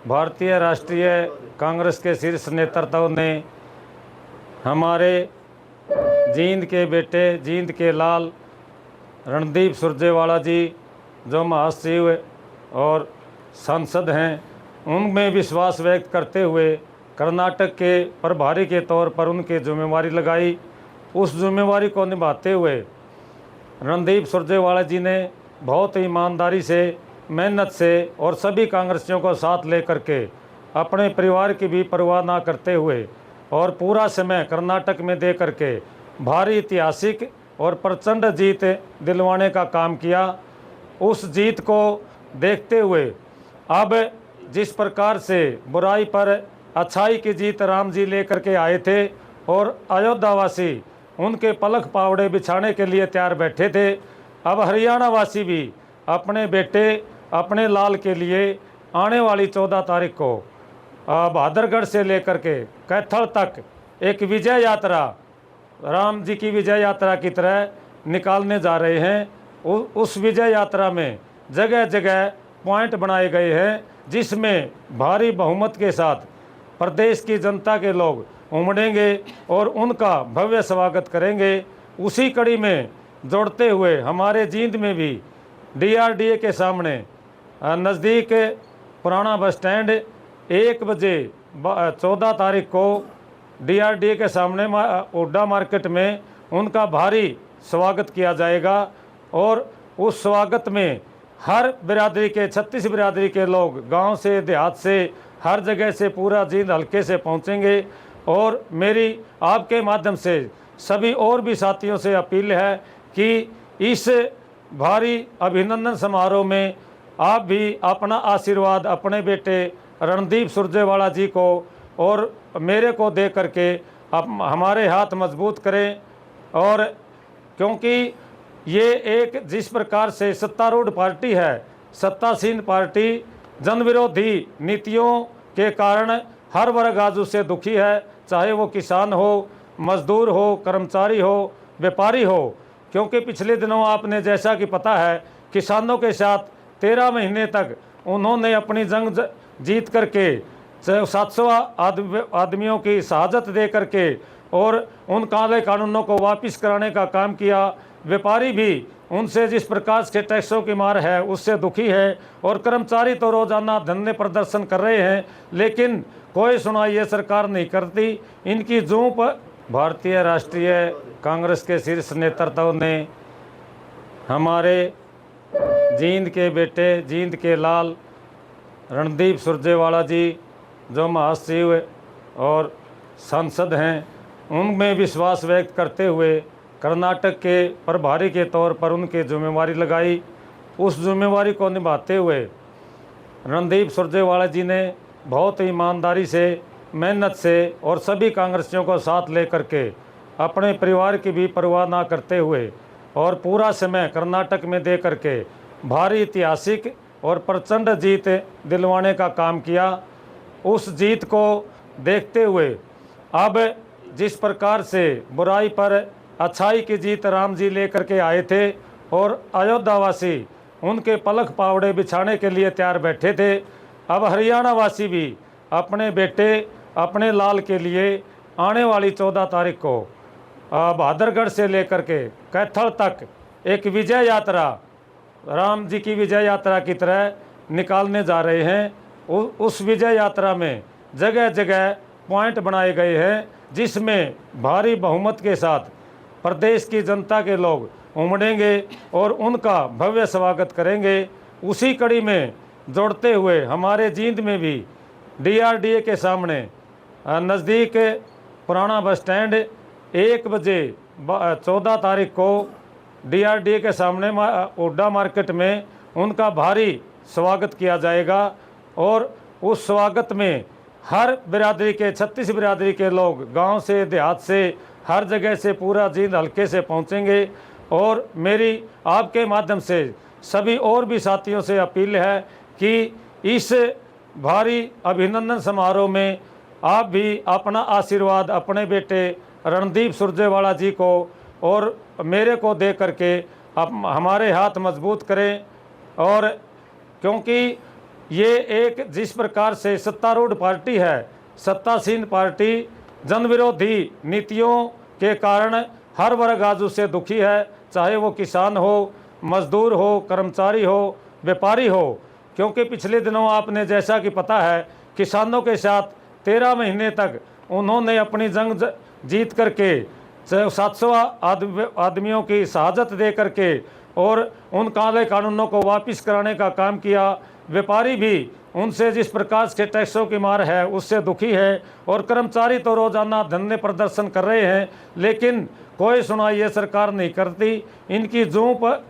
भारतीय राष्ट्रीय कांग्रेस के शीर्ष नेतृत्व ने हमारे जींद के बेटे, जींद के लाल रणदीप सुरजेवाला जी, जो महासचिव और सांसद हैं, उनमें विश्वास व्यक्त करते हुए कर्नाटक के प्रभारी के तौर पर उनकी जिम्मेवारी लगाई। उस जिम्मेवारी को निभाते हुए रणदीप सुरजेवाला जी ने बहुत ईमानदारी से, मेहनत से और सभी कांग्रेसियों को साथ लेकर के अपने परिवार की भी परवाह ना करते हुए और पूरा समय कर्नाटक में दे करके भारी ऐतिहासिक और प्रचंड जीत दिलवाने का काम किया। उस जीत को देखते हुए अब जिस प्रकार से बुराई पर अच्छाई की जीत राम जी लेकर के आए थे और अयोध्यावासी उनके पलक पावड़े बिछाने के लिए तैयार बैठे थे, अब हरियाणा वासी भी अपने बेटे, अपने लाल के लिए आने वाली 14 तारीख को बहादुरगढ़ से लेकर के कैथल तक एक विजय यात्रा, राम जी की विजय यात्रा की तरह निकालने जा रहे हैं। उस विजय यात्रा में जगह जगह पॉइंट बनाए गए हैं, जिसमें भारी बहुमत के साथ प्रदेश की जनता के लोग उमड़ेंगे और उनका भव्य स्वागत करेंगे। उसी कड़ी में जोड़ते हुए हमारे जींद में भी DRDA के सामने नज़दीक पुराना बस स्टैंड 1 बजे 14 तारीख को DRDA के सामने ओड्डा मार्केट में उनका भारी स्वागत किया जाएगा और उस स्वागत में हर बिरादरी के 36 बिरादरी के लोग गांव से, देहात से, हर जगह से, पूरा जींद हल्के से पहुंचेंगे। और मेरी आपके माध्यम से सभी और भी साथियों से अपील है कि इस भारी अभिनंदन समारोह में आप भी अपना आशीर्वाद अपने बेटे रणदीप सुरजेवाला जी को और मेरे को दे करके आप हमारे हाथ मजबूत करें। और क्योंकि ये एक जिस प्रकार से सत्तारूढ़ पार्टी है, सत्तासीन पार्टी, जनविरोधी नीतियों के कारण हर वर्ग आज उससे दुखी है, चाहे वो किसान हो, मजदूर हो, कर्मचारी हो, व्यापारी हो। क्योंकि पिछले दिनों आपने जैसा कि पता है, किसानों के साथ 13 महीने तक उन्होंने अपनी जंग जीत करके 700 आदमियों की शहादत दे करके और उन काले कानूनों को वापस कराने का काम किया। व्यापारी भी उनसे जिस प्रकार से टैक्सों की मार है उससे दुखी है और कर्मचारी तो रोजाना धरने प्रदर्शन कर रहे हैं, लेकिन कोई सुनाई ये सरकार नहीं करती। इनकी जूं पर भारतीय राष्ट्रीय कांग्रेस के शीर्ष नेतृत्व ने हमारे जींद के बेटे, जींद के लाल रणदीप सुरजेवाला जी, जो महासचिव और सांसद हैं, उनमें विश्वास व्यक्त करते हुए कर्नाटक के प्रभारी के तौर पर उनकी जिम्मेवारी लगाई। उस जिम्मेवारी को निभाते हुए रणदीप सुरजेवाला जी ने बहुत ईमानदारी से, मेहनत से और सभी कांग्रेसियों को साथ लेकर के अपने परिवार की भी परवाह ना करते हुए और पूरा समय कर्नाटक में दे करके भारी ऐतिहासिक और प्रचंड जीत दिलवाने का काम किया। उस जीत को देखते हुए अब जिस प्रकार से बुराई पर अच्छाई की जीत राम जी लेकर के आए थे और अयोध्यावासी उनके पलक पावड़े बिछाने के लिए तैयार बैठे थे, अब हरियाणा वासी भी अपने बेटे, अपने लाल के लिए आने वाली 14 तारीख को बहादुरगढ़ से लेकर के कैथल तक एक विजय यात्रा, राम जी की विजय यात्रा की तरह निकालने जा रहे हैं। उस विजय यात्रा में जगह जगह पॉइंट बनाए गए हैं, जिसमें भारी बहुमत के साथ प्रदेश की जनता के लोग उमड़ेंगे और उनका भव्य स्वागत करेंगे। उसी कड़ी में जोड़ते हुए हमारे जींद में भी DRDA के सामने नज़दीक पुराना बस स्टैंड 1 बजे 14 तारीख को DRDA के सामने ओड्डा मार्केट में उनका भारी स्वागत किया जाएगा और उस स्वागत में हर बिरादरी के 36 बिरादरी के लोग गांव से, देहात से, हर जगह से, पूरा जींद हल्के से पहुंचेंगे। और मेरी आपके माध्यम से सभी और भी साथियों से अपील है कि इस भारी अभिनंदन समारोह में आप भी अपना आशीर्वाद अपने बेटे रणदीप सुरजेवाला जी को और मेरे को दे करके आप हमारे हाथ मजबूत करें। और क्योंकि ये एक जिस प्रकार से सत्तारूढ़ पार्टी है, सत्तासीन पार्टी जनविरोधी नीतियों के कारण हर वर्ग आज उससे दुखी है, चाहे वो किसान हो, मजदूर हो, कर्मचारी हो, व्यापारी हो। क्योंकि पिछले दिनों आपने जैसा कि पता है, किसानों के साथ 13 महीने तक उन्होंने अपनी जंग जीत करके 700 आदमियों की शहादत दे करके और उन काले कानूनों को वापस कराने का काम किया। व्यापारी भी उनसे जिस प्रकार से टैक्सों की मार है उससे दुखी है, और कर्मचारी तो रोजाना धरने प्रदर्शन कर रहे हैं, लेकिन कोई सुनवाई ये सरकार नहीं करती। इनकी जूं पर